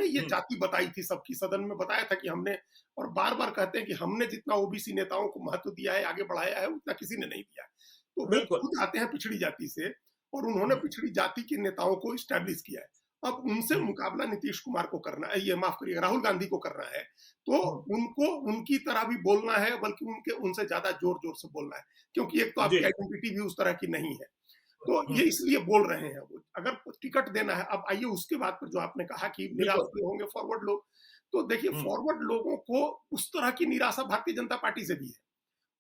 उन्होंने ये जाति बताई थी सबकी, सदन में बताया था कि हमने, और बार बार कहते हैं कि हमने जितना ओबीसी नेताओं को महत्व दिया है, आगे बढ़ाया है, उतना किसी ने नहीं दिया है। तो वो बिल्कुल। खुद आते हैं पिछड़ी जाति से, और उन्होंने पिछड़ी जाति के नेताओं को स्टैब्लिश किया है। अब उनसे मुकाबला नीतीश कुमार को करना है, ये माफ करिएगा, राहुल गांधी को करना है, तो उनको उनकी तरह भी बोलना है, बल्कि उनसे ज्यादा जोर जोर से बोलना है, क्योंकि एक तो आपकी आइडेंटिटी भी उस तरह की नहीं है। तो ये इसलिए बोल रहे हैं वो, अगर टिकट देना है। अब आइए उसके बाद पर जो आपने कहा कि निराश होंगे फॉरवर्ड लोग, तो देखिए फॉरवर्ड लोगों को उस तरह की निराशा भारतीय जनता पार्टी से भी है,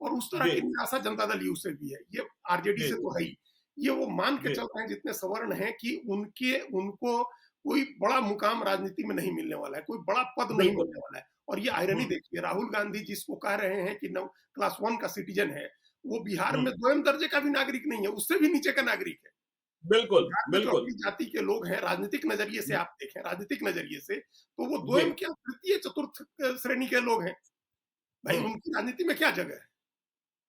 और उस तरह की निराशा जनता दल यू से भी है, ये आरजेडी से तो है ही। ये वो मान के चल रहे हैं जितने सवर्ण हैं कि उनको कोई बड़ा मुकाम राजनीति में नहीं मिलने वाला है, कोई बड़ा पद नहीं मिलने वाला है। और ये आयरनी देखिए, राहुल गांधी जिसको कह रहे हैं कि क्लास 1 का सिटीजन है, वो बिहार में 2 दर्जे का भी नागरिक नहीं है, उससे भी नीचे का नागरिक है। बिल्कुल, बिहार में जो अपनी जाति के लोग हैं, राजनीतिक नजरिए से आप देखें, राजनीतिक नजरिए से, तो वो 2 क्या तृतीय चतुर्थ श्रेणी के लोग हैं। भाई उनकी राजनीति में क्या जगह है?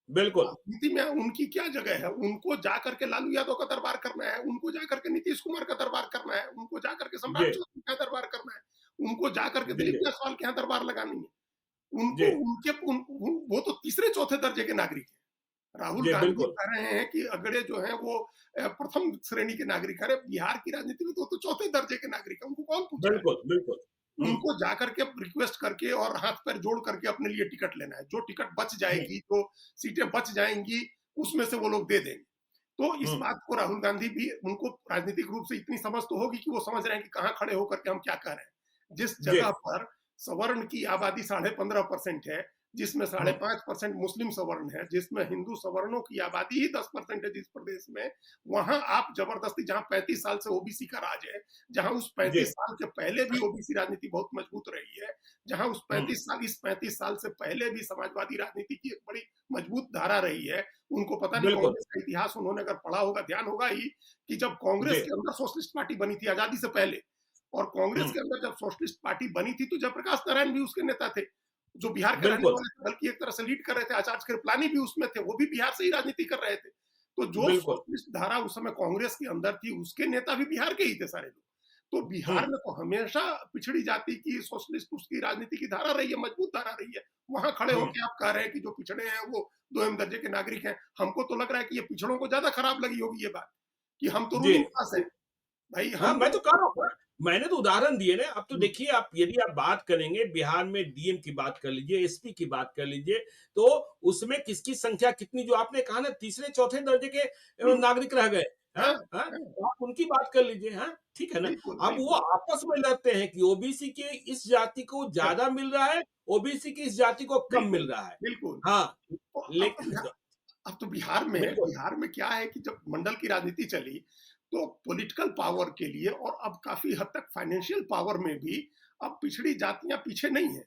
बिल्कुल, राजनीति में उनकी क्या जगह है? उनको जाकर के लालू यादव का दरबार करना है, उनको जाकर के नीतीश कुमार का दरबार करना है, उनको जाकर के सम्राट चौधरी का दरबार करना है, उनको जाकर के दिलीप जायसवाल के यहाँ दरबार लगानी है। उनको वो तो तीसरे चौथे दर्जे के नागरिक हैं। राहुल गांधी कह रहे हैं कि अगड़े जो हैं वो प्रथम श्रेणी के नागरिक है। बिहार की राजनीति में तो चौथे दर्जे के नागरिक है, उनको कौन पूछा? बिल्कुल, बिल्कुल। उनको जाकर के रिक्वेस्ट करके और हाथ पैर जोड़ करके अपने लिए टिकट लेना है। जो टिकट बच जाएगी, जो सीटें बच जाएंगी, उसमें से वो लोग दे देंगे। तो इस बात को राहुल गांधी भी, उनको राजनीतिक रूप से इतनी समझ तो होगी कि वो समझ रहे हैं कि कहाँ खड़े होकर के हम क्या कह रहे हैं। जिस जगह पर सवर्ण की आबादी 15.5% है, जिसमें 5.5% मुस्लिम सवर्ण है, जिसमें हिंदू सवर्णों की आबादी ही 10% है जिस प्रदेश में, वहां आप जबरदस्ती, जहां 35 साल से ओबीसी का राज है, जहां उस 35 साल के पहले भी ओबीसी राजनीति बहुत मजबूत रही है, जहां उस 35 साल से पहले भी समाजवादी राजनीति की एक बड़ी मजबूत धारा रही है। उनको पता नहीं कांग्रेस का इतिहास उन्होंने अगर पढ़ा होगा, ध्यान होगा ही कि जब कांग्रेस के अंदर सोशलिस्ट पार्टी बनी थी आजादी से पहले, और कांग्रेस के अंदर जब सोशलिस्ट पार्टी बनी थी तो जयप्रकाश नारायण भी उसके नेता थे, जो बिहार के रहने वाले थे, बल्कि एक तरह से लीड कर रहे थे। आचार्य कृपलानी भी उसमें थे, वो भी बिहार से ही राजनीति कर रहे थे। तो जो सोशलिस्ट धारा उस समय कांग्रेस के अंदर थी, उसके नेता भी बिहार के ही थे सारे लोग। तो बिहार में तो हमेशा पिछड़ी जाति की सोशलिस्ट उसकी राजनीति की धारा रही है, मजबूत धारा रही है। वहां खड़े होकर आप कह रहे हैं कि जो पिछड़े हैं वो 2 दर्जे के नागरिक हैं। हमको तो लग रहा है कि ये पिछड़ों को ज्यादा खराब लगी होगी ये बात, कि हम तो रूलिंग क्लास है भाई। हम मैं तो कह रहा हूँ, मैंने तो उदाहरण दिए ना। अब तो देखिए, आप यदि आप बात करेंगे, बिहार में डीएम की बात कर लीजिए, एसपी की बात कर लीजिए, तो उसमें किसकी संख्या कितनी, जो आपने कहा ना तीसरे चौथे दर्जे के नागरिक रह गए, आप उनकी बात कर लीजिए। ठीक है ना। अब वो आपस में लड़ते हैं कि ओबीसी के इस जाति को ज्यादा मिल रहा है, ओबीसी की इस जाति को कम मिल रहा है। बिल्कुल। लेकिन अब तो बिहार में क्या है कि जब मंडल की राजनीति चली, तो पॉलिटिकल पावर के लिए और अब काफी हद तक फाइनेंशियल पावर में भी अब पिछड़ी जातियां पीछे नहीं है,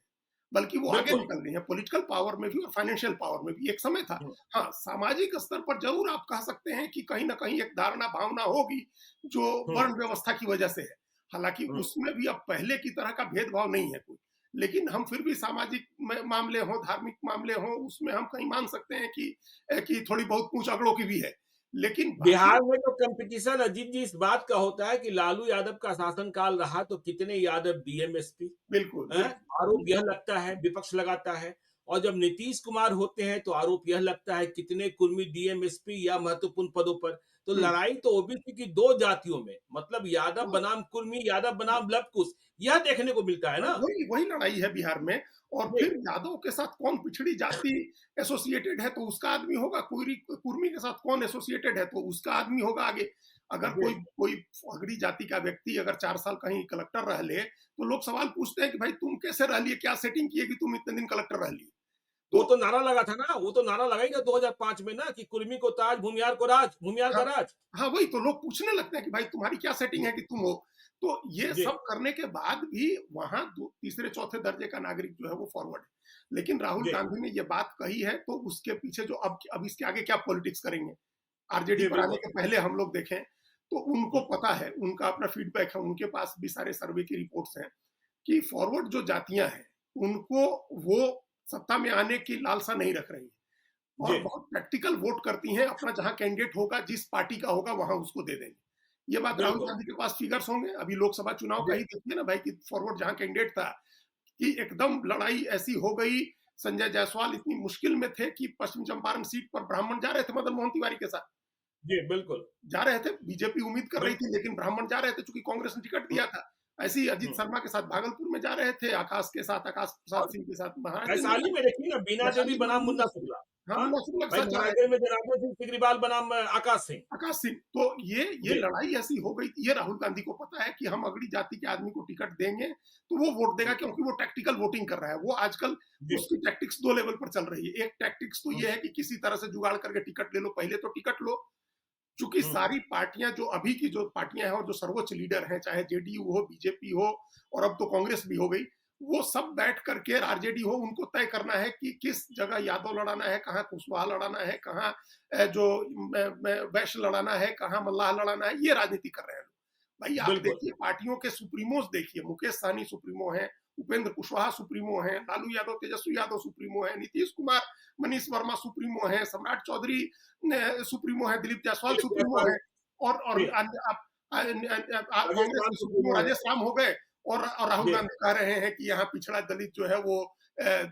बल्कि वो आगे निकल रही हैं, पॉलिटिकल पावर में भी और फाइनेंशियल पावर में भी। एक समय था, हाँ, सामाजिक स्तर पर जरूर आप कह सकते हैं कि कहीं ना कहीं एक धारणा भावना होगी जो वर्ण व्यवस्था की वजह से है। हालांकि उसमें भी अब पहले की तरह का भेदभाव नहीं है कोई, लेकिन हम फिर भी सामाजिक मामले हो, धार्मिक मामले हो, उसमें हम कहीं मान सकते हैं कि थोड़ी बहुत पूछ अगड़ों की भी है। लेकिन बिहार में तो कंपटीशन अजीत जी इस बात का होता है कि लालू यादव का शासनकाल रहा तो कितने यादव डीएमएसपी, बिल्कुल, आरोप यह लगता है, विपक्ष लगाता है। और जब नीतीश कुमार होते हैं तो आरोप यह लगता है कितने कुर्मी डीएमएसपी या महत्वपूर्ण पदों पर। तो लड़ाई तो ओबीसी की 2 जातियों में, मतलब यादव बनाम कुर्मी, यादव बनाम लवकुश, यह देखने को मिलता है ना। वही लड़ाई है बिहार में। और फिर यादव के साथ कौन पिछड़ी जाति एसोसिएटेड है तो उसका आदमी होगा, कुर्मी के साथ कौन एसोसिएटेड है तो उसका आदमी होगा आगे। अगर कोई अगड़ी जाति का व्यक्ति अगर 4 साल कहीं कलेक्टर रह ले, तो लोग सवाल पूछते हैं कि भाई तुम कैसे रह लिए, क्या सेटिंग किए कि तुम इतने दिन कलेक्टर रह लिए। वो तो नारा लगा था ना, वो तो नारा लगाई 2005 में ना, कि कुर्मी को ताज, भूमियार को राज, भूमियार का राज। हाँ, वही तो लोग पूछने लगते हैं कि भाई तुम्हारी क्या सेटिंग है कि तुम हो। तो ये सब करने के बाद भी वहां तीसरे चौथे दर्जे का नागरिक जो है वो फॉरवर्ड है। लेकिन राहुल गांधी ने ये बात कही है, तो उसके पीछे जो अब इसके आगे क्या पॉलिटिक्स करेंगे, आरजेडी पर आने के पहले हम लोग देखें तो उनको पता है, उनका अपना फीडबैक है, उनके पास भी सारे सर्वे की रिपोर्ट्स हैं कि फॉरवर्ड जो जातियां हैं उनको वो सत्ता में आने की लालसा नहीं रख रही है और बहुत प्रैक्टिकल वोट करती हैं। अपना जहां कैंडिडेट होगा, जिस पार्टी का होगा, वहां उसको दे देंगे। ये बात राहुल बिल्कुल। गांधी के पास फिगर्स होंगे। अभी लोकसभा चुनाव का जी, ही देखिए ना भाई, कि फॉरवर्ड जहां कैंडिडेट था, कि एकदम लड़ाई ऐसी हो गई। संजय जायसवाल इतनी मुश्किल में थे कि पश्चिम चंपारण सीट पर ब्राह्मण जा रहे थे मदन मोहन तिवारी के साथ, जी, बिल्कुल, जा रहे थे। बीजेपी उम्मीद कर रही थी, बिल्कुल। लेकिन ब्राह्मण जा रहे थे चूंकि कांग्रेस ने टिकट हुँ, दिया था। ऐसे ही अजीत हुँ। शर्मा के साथ भागलपुर में जा रहे थे, आकाश के साथ, आकाश प्रसाद और सिंह के साथ महाराजगंज में वैशाली जा में देखिए ना, बीना देवी वैशाली में बनाम मुन्ना मुन्ना शुक्ला, शुक्ला। हाँ, हाँ, मुन्ना शुक्ला के भाई साथ जा रहे महाराजगंज थे, में जनार्दन सिंह सिग्रीवाल बनाम आकाश सिंह। आकाश सिंह। तो ये जी, लड़ाई ऐसी हो गई, ये राहुल गांधी को पता है कि हम अगड़ी जाति के आदमी को टिकट देंगे तो वो वोट देगा, हुँ, क्योंकि वो टैक्टिकल वोटिंग कर रहा है। वो आजकल जी, उसकी टैक्टिक्स 2 लेवल पर चल रही है। एक टैक्टिक्स तो हुँ, ये है कि किसी तरह से जुगाड़ करके टिकट ले लो, पहले तो टिकट लो। चूंकि हुँ, सारी पार्टियां, जो अभी की जो पार्टियां हैं और जो सर्वोच्च लीडर हैं, चाहे जेडीयू हो, बीजेपी हो, और अब तो कांग्रेस भी हो गई, वो सब बैठ करके, आरजेडी हो, उनको तय करना है कि किस जगह यादव लड़ाना है, कहाँ कुशवाहा लड़ाना है, कहाँ जो वैश्य लड़ाना है, कहाँ मल्लाह लड़ाना है। ये राजनीति कर रहे हैं लोग। भाई आप बिल्कुल। देखिए, पार्टियों के सुप्रीमोस देखिए, मुकेश सहनी सुप्रीमो है, उपेंद्र कुशवाहा सुप्रीमो है, लालू यादव, तेजस्वी यादव सुप्रीमो है, नीतीश कुमार, मनीष वर्मा सुप्रीमो है, सम्राट चौधरी सुप्रीमो है, दिलीप जायसवाल दिलीप सुप्रीमो जायसवाल है, और जी, राजेश कांग्रेस राम के सुप्रीमो सुप्रीमो है। राजेश राम हो गए। और राहुल जी, गांधी कह रहे हैं कि यहाँ पिछड़ा दलित जो है वो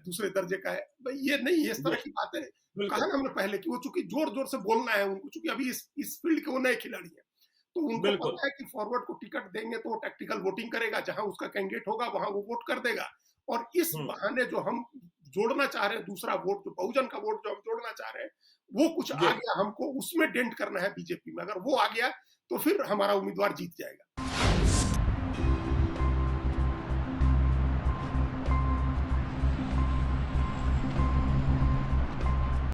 दूसरे दर्जे का है। भाई ये नहीं, इस जी, तरह की बातें कहा बिल्कुल, ना हमने पहले, कि वो चूंकि जोर जोर से बोलना है उनको, चूंकि अभी इस फील्ड के वो नए खिलाड़ी हैं, तो उनको बिल्कुल। पता है कि फॉरवर्ड को टिकट देंगे तो वो टैक्टिकल वोटिंग करेगा, जहां उसका कैंडिडेट होगा वहां वो वोट कर देगा। और इस हुँ, बहाने जो हम जोड़ना चाह रहे हैं, दूसरा वोट, जो बहुजन का वोट जो हम जोड़ना चाह रहे हैं, वो कुछ जी। आ गया, हमको उसमें डेंट करना है बीजेपी में। अगर वो आ गया तो फिर हमारा उम्मीदवार जीत जाएगा।